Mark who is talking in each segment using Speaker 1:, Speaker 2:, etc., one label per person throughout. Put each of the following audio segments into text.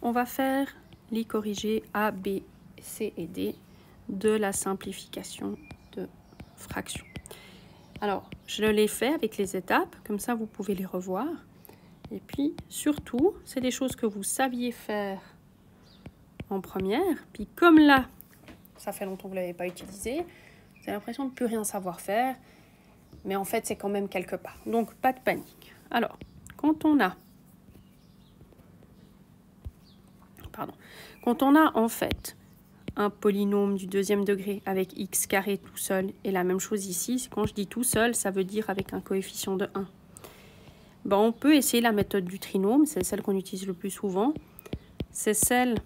Speaker 1: on va faire les corrigés A, B, C et D de la simplification de fraction. Alors, je l'ai fait avec les étapes, comme ça vous pouvez les revoir. Et puis, surtout, c'est des choses que vous saviez faire en première. Puis comme là, ça fait longtemps que vous ne l'avez pas utilisé, vous avez l'impression de ne plus rien savoir faire. Mais en fait, c'est quand même quelque part. Donc, pas de panique. Alors, quand on a en fait un polynôme du deuxième degré avec x carré tout seul, et la même chose ici, quand je dis tout seul, ça veut dire avec un coefficient de 1. Ben, on peut essayer la méthode du trinôme, c'est celle qu'on utilise le plus souvent. C'est celle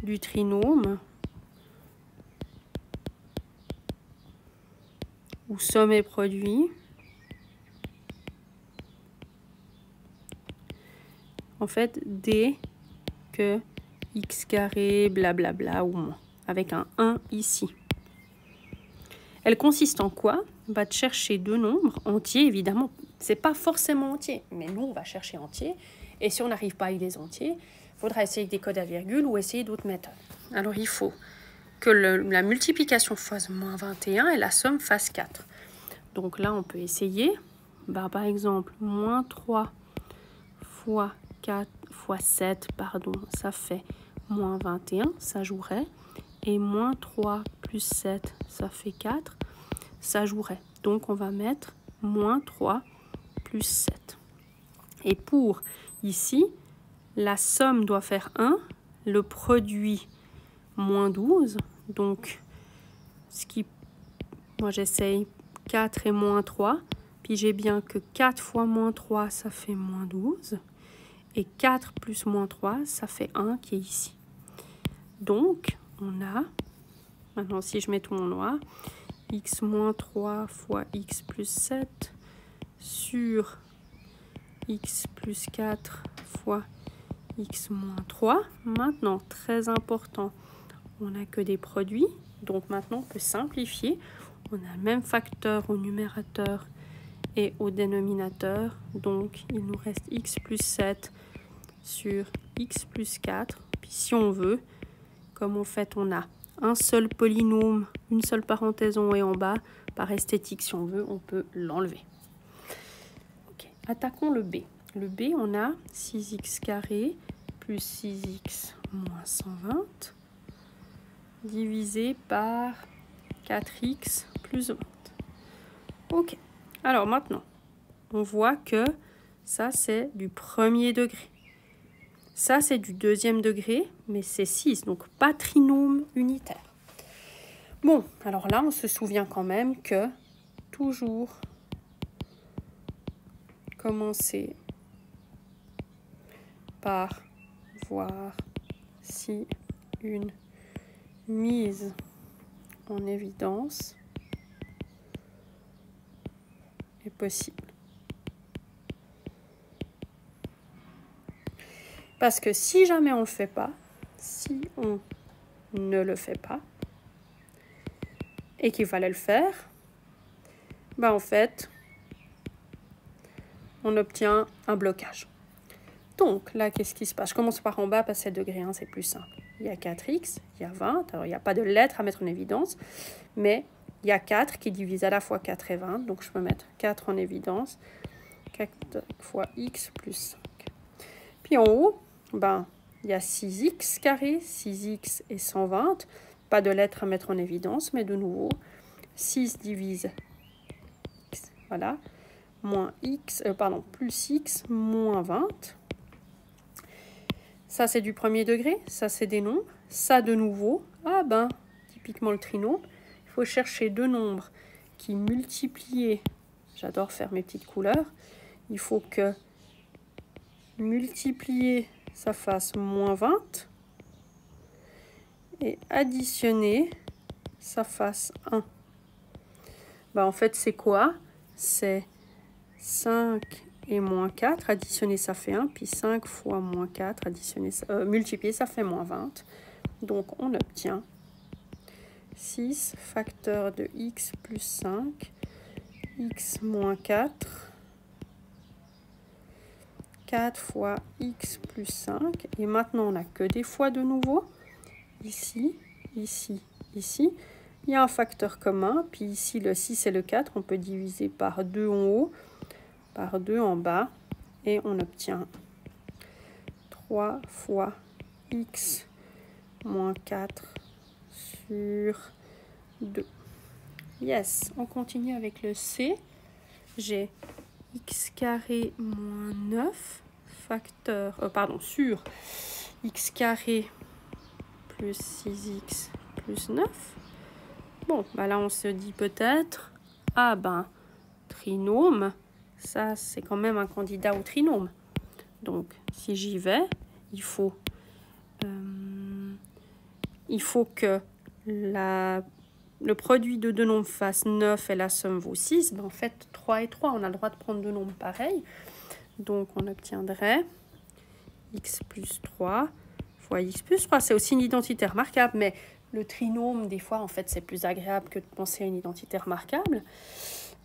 Speaker 1: du trinôme où somme et produit. En fait, dès que x carré, blablabla ou moins, avec un 1 ici. Elle consiste en quoi? On va chercher deux nombres entiers, évidemment. C'est pas forcément entier, mais nous, on va chercher entier. Et si on n'arrive pas à y les entiers, il faudra essayer des codes à virgule ou essayer d'autres méthodes. Alors, il faut que la multiplication fasse moins 21 et la somme fasse 4. Donc là, on peut essayer. Bah, par exemple, moins 3 fois 4 fois 7, pardon, ça fait moins 21, ça jouerait. Et moins 3 plus 7, ça fait 4, ça jouerait. Donc, on va mettre moins 3 plus 7. Et pour ici, la somme doit faire 1, le produit moins 12. Donc, moi j'essaye 4 et moins 3. Puis j'ai bien que 4 fois moins 3, ça fait moins 12. Et 4 plus moins 3, ça fait 1 qui est ici. Donc, on a, maintenant si je mets tout en noir, x moins 3 fois x plus 7 sur x plus 4 fois x moins 3. Maintenant, très important, on n'a que des produits. Donc maintenant, on peut simplifier. On a le même facteur au numérateur et au dénominateur. Donc, il nous reste x plus 7 sur x plus 4. Puis si on veut, comme en fait on a un seul polynôme, une seule parenthèse en haut et en bas, par esthétique, si on veut, on peut l'enlever. Okay. Attaquons le B. Le B, on a 6x carré plus 6x moins 120 divisé par 4x plus 20. Ok. Alors maintenant, on voit que ça, c'est du premier degré. Ça, c'est du deuxième degré, mais c'est 6, donc pas trinôme unitaire. Bon, alors là, on se souvient quand même que toujours commencer par voir si une mise en évidence est possible. Parce que si jamais on ne le fait pas, si on ne le fait pas, et qu'il fallait le faire, ben en fait, on obtient un blocage. Donc là, qu'est-ce qui se passe? Je commence par en bas, passer degré 1, c'est plus simple. Il y a 4x, il y a 20, alors il n'y a pas de lettres à mettre en évidence, mais il y a 4 qui divise à la fois 4 et 20, donc je peux mettre 4 en évidence, 4 fois x plus 5. Puis en haut, ben, il y a 6x carré, 6x et 120, pas de lettres à mettre en évidence, mais de nouveau, 6 divise x, voilà, moins x, plus x moins 20. Ça, c'est du premier degré, ça, c'est des nombres. Ça, de nouveau, ah ben, typiquement le trinôme, il faut chercher deux nombres qui multipliés, j'adore faire mes petites couleurs, il faut que multiplier, ça fasse moins 20, et additionner, ça fasse 1. Ben, en fait, c'est quoi? C'est 5 et moins 4, additionner ça fait 1, puis 5 fois moins 4, multiplier ça fait moins 20. Donc on obtient 6 facteur de x plus 5, x moins 4, 4 fois x plus 5. Et maintenant, on n'a que des fois de nouveau. Ici, ici, ici. Il y a un facteur commun. Puis ici, le 6 et le 4, on peut diviser par 2 en haut, par 2 en bas. Et on obtient 3 fois x moins 4 sur 2. Yes, on continue avec le C. J'ai x carré moins 9 facteur, sur x carré plus 6x plus 9. Bon, bah là on se dit peut-être, ah ben, trinôme, ça c'est quand même un candidat au trinôme. Donc si j'y vais, il faut que le produit de deux nombres fasse 9 et la somme vaut 6. Ben, en fait, 3 et 3, on a le droit de prendre deux nombres pareils. Donc, on obtiendrait x plus 3 fois x plus 3. C'est aussi une identité remarquable, mais le trinôme, des fois, en fait, c'est plus agréable que de penser à une identité remarquable.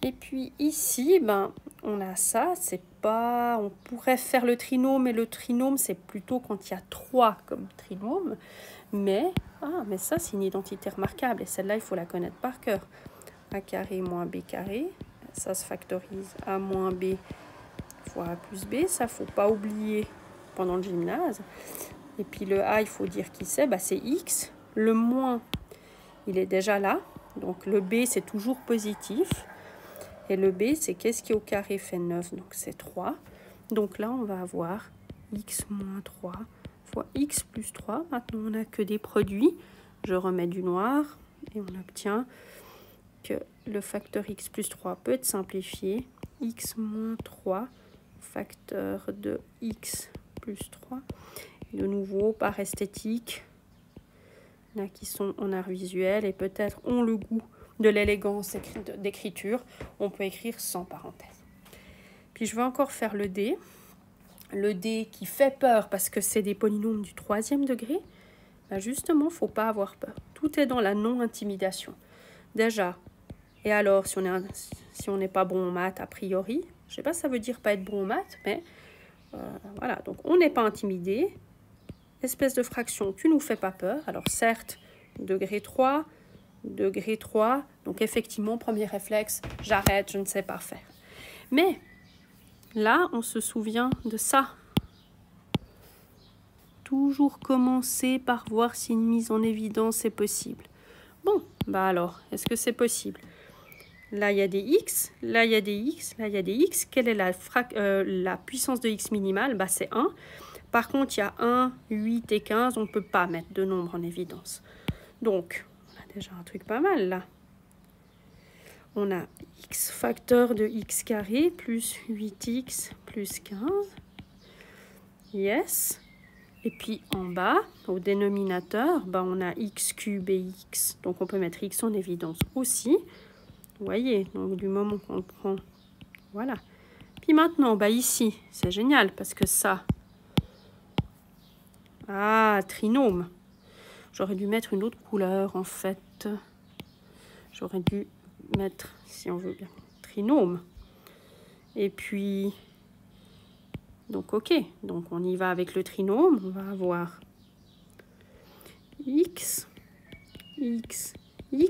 Speaker 1: Et puis ici, ben, on a ça, c'est pas... On pourrait faire le trinôme, mais le trinôme, c'est plutôt quand il y a 3 comme trinôme. Mais ça, c'est une identité remarquable. Et celle-là, il faut la connaître par cœur. A carré moins b carré. Ça se factorise a moins b fois a plus b. Ça, il ne faut pas oublier pendant le gymnase. Et puis le a, il faut dire qui c'est. Ben, c'est x. Le moins, il est déjà là. Donc le b, c'est toujours positif. Et le b, c'est qu'est-ce qui au carré fait 9. Donc c'est 3. Donc là, on va avoir x moins 3 fois x plus 3. Maintenant, on n'a que des produits. Je remets du noir et on obtient que le facteur x plus 3 peut être simplifié. X moins 3 facteur de x plus 3. De nouveau, par esthétique, là qui sont en art visuel et peut-être ont le goût de l'élégance d'écriture, on peut écrire sans parenthèse. Puis je vais encore faire le D. Le D qui fait peur parce que c'est des polynômes du 3e degré, ben justement, il ne faut pas avoir peur. Tout est dans la non-intimidation. Déjà, et alors, si on n'est pas bon en maths a priori, je ne sais pas si ça veut dire pas être bon en maths, mais voilà, donc on n'est pas intimidé. Espèce de fraction, tu ne nous fais pas peur. Alors certes, degré 3, donc effectivement, premier réflexe, j'arrête, je ne sais pas faire. Mais là, on se souvient de ça. Toujours commencer par voir si une mise en évidence est possible. Bon, bah alors, est-ce que c'est possible? Là, il y a des x, là, il y a des x, là, il y a des x. Quelle est la puissance de x minimale? Bah, c'est 1. Par contre, il y a 1, 8 et 15. On ne peut pas mettre de nombres en évidence. Donc, on a déjà un truc pas mal, là. On a x facteur de x carré plus 8x plus 15. Yes. Et puis en bas, au dénominateur, ben on a x cube et x. Donc on peut mettre x en évidence aussi. Vous voyez, donc du moment qu'on le prend, voilà. Puis maintenant, ben ici, c'est génial parce que ça... Ah, trinôme. J'aurais dû mettre une autre couleur en fait. J'aurais dû mettre, si on veut bien, trinôme. Et puis... Donc, ok. Donc, on y va avec le trinôme. On va avoir x.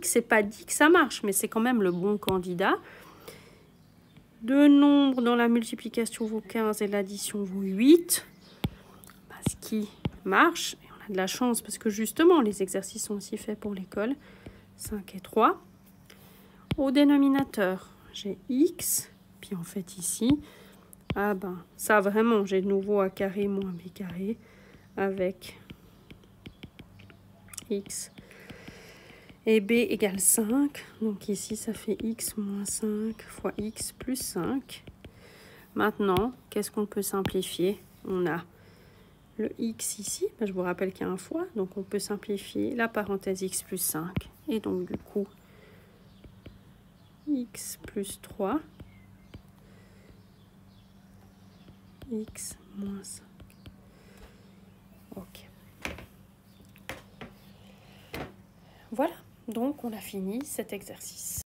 Speaker 1: C'est pas dit que ça marche, mais c'est quand même le bon candidat. Deux nombres dans la multiplication vaut 15 et l'addition vaut 8. Ce qui marche. Et on a de la chance parce que justement, les exercices sont aussi faits pour l'école. 5 et 3. Au dénominateur, j'ai x. Puis en fait, ici... Ah ben, ça vraiment, j'ai de nouveau a carré moins b carré avec x et b égale 5. Donc ici, ça fait x moins 5 fois x plus 5. Maintenant, qu'est-ce qu'on peut simplifier? On a le x ici, ben, je vous rappelle qu'il y a un fois, donc on peut simplifier la parenthèse x plus 5. Et donc du coup, x plus 3. X moins 5. Ok. Voilà, donc on a fini cet exercice.